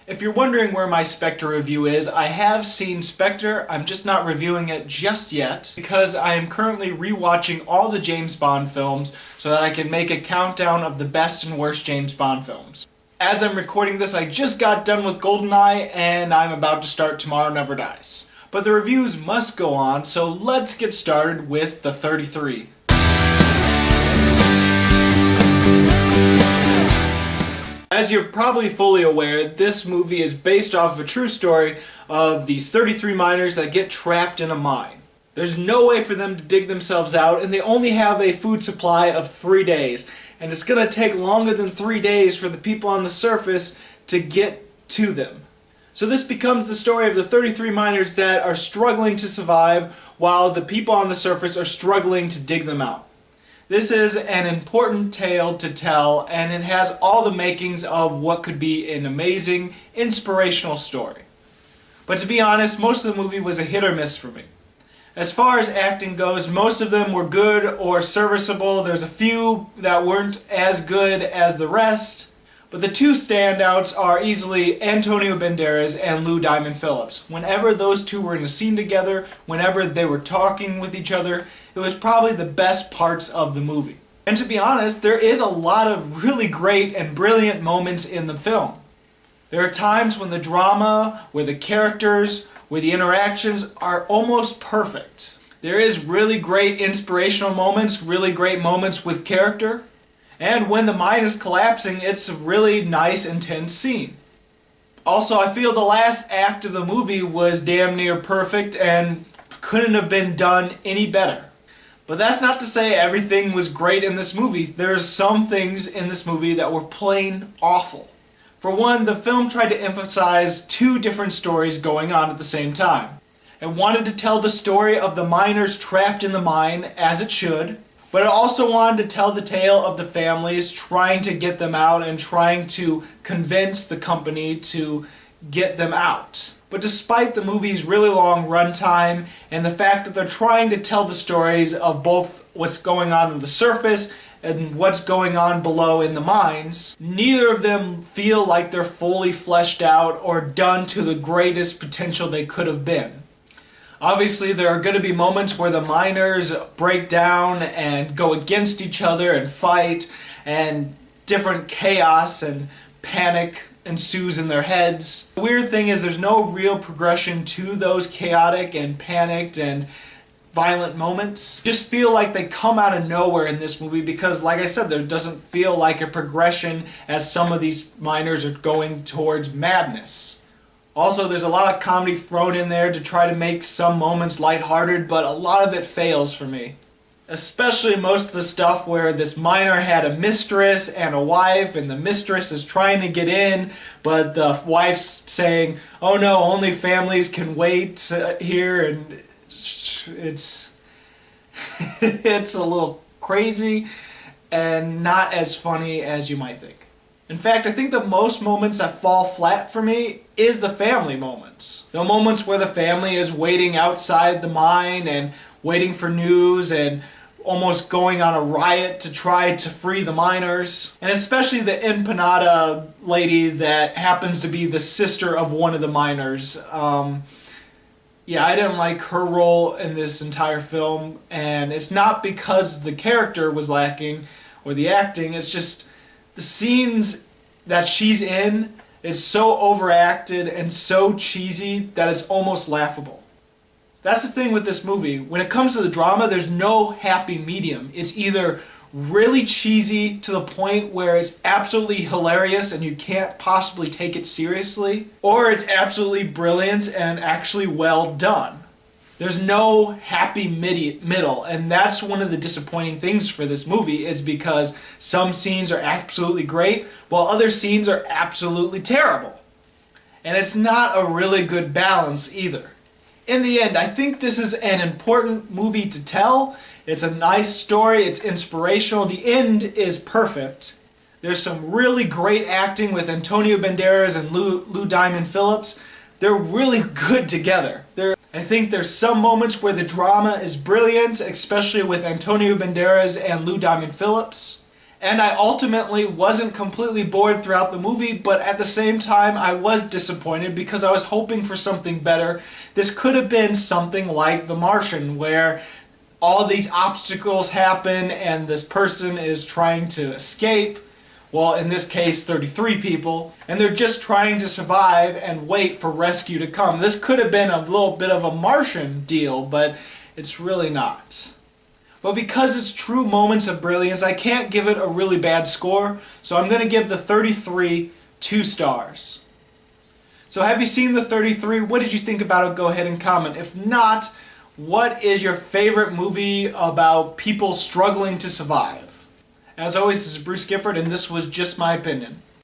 If you're wondering where my Spectre review is, I have seen Spectre, I'm just not reviewing it just yet because I am currently rewatching all the James Bond films so that I can make a countdown of the best and worst James Bond films. As I'm recording this, I just got done with GoldenEye and I'm about to start Tomorrow Never Dies. But the reviews must go on, so let's get started with The 33. As you're probably fully aware, this movie is based off of a true story of these 33 miners that get trapped in a mine. There's no way for them to dig themselves out, and they only have a food supply of 3 days. And it's going to take longer than 3 days for the people on the surface to get to them. So this becomes the story of the 33 miners that are struggling to survive while the people on the surface are struggling to dig them out. This is an important tale to tell, and it has all the makings of what could be an amazing, inspirational story. But to be honest, most of the movie was a hit or miss for me. As far as acting goes, most of them were good or serviceable. There's a few that weren't as good as the rest. But the two standouts are easily Antonio Banderas and Lou Diamond Phillips. Whenever those two were in a scene together, whenever they were talking with each other, it was probably the best parts of the movie. And to be honest, there is a lot of really great and brilliant moments in the film. There are times when the drama, where the characters, where the interactions are almost perfect. There is really great inspirational moments, really great moments with character. And when the mine is collapsing, it's a really nice, intense scene. Also, I feel the last act of the movie was damn near perfect and couldn't have been done any better. But that's not to say everything was great in this movie. There's some things in this movie that were plain awful. For one, the film tried to emphasize two different stories going on at the same time. It wanted to tell the story of the miners trapped in the mine, as it should, but it also wanted to tell the tale of the families trying to get them out and trying to convince the company to get them out. But despite the movie's really long runtime and the fact that they're trying to tell the stories of both what's going on the surface and what's going on below in the mines, neither of them feel like they're fully fleshed out or done to the greatest potential they could have been. Obviously, there are going to be moments where the miners break down and go against each other and fight, and different chaos and panic ensues in their heads. The weird thing is there's no real progression to those chaotic and panicked and violent moments. Just feel like they come out of nowhere in this movie because, like I said, there doesn't feel like a progression as some of these miners are going towards madness. Also, there's a lot of comedy thrown in there to try to make some moments lighthearted, but a lot of it fails for me. Especially most of the stuff where this miner had a mistress and a wife, and the mistress is trying to get in, but the wife's saying, "Oh no, only families can wait here," and it's it's a little crazy and not as funny as you might think. In fact, I think the most moments that fall flat for me is the family moments. The moments where the family is waiting outside the mine and waiting for news and almost going on a riot to try to free the miners. And especially the empanada lady that happens to be the sister of one of the miners. Yeah, I didn't like her role in this entire film, and it's not because the character was lacking or the acting, it's just the scenes that she's in is so overacted and so cheesy that it's almost laughable. That's the thing with this movie. When it comes to the drama, there's no happy medium. It's either really cheesy to the point where it's absolutely hilarious and you can't possibly take it seriously, or it's absolutely brilliant and actually well done. There's no happy middle, and that's one of the disappointing things for this movie is because some scenes are absolutely great while other scenes are absolutely terrible. And it's not a really good balance either. In the end, I think this is an important movie to tell. It's a nice story, it's inspirational, the end is perfect. There's some really great acting with Antonio Banderas and Lou Diamond Phillips. They're really good together. I think there's some moments where the drama is brilliant, especially with Antonio Banderas and Lou Diamond Phillips. And I ultimately wasn't completely bored throughout the movie, but at the same time I was disappointed because I was hoping for something better. This could have been something like The Martian, where all these obstacles happen and this person is trying to escape. Well, in this case, 33 people, and they're just trying to survive and wait for rescue to come. This could have been a little bit of a Martian deal, but it's really not. But because it's true moments of brilliance, I can't give it a really bad score, so I'm going to give the 33 2 stars. So have you seen the 33? What did you think about it? Go ahead and comment. If not, what is your favorite movie about people struggling to survive? As always, this is Bruce Gifford, and this was just my opinion.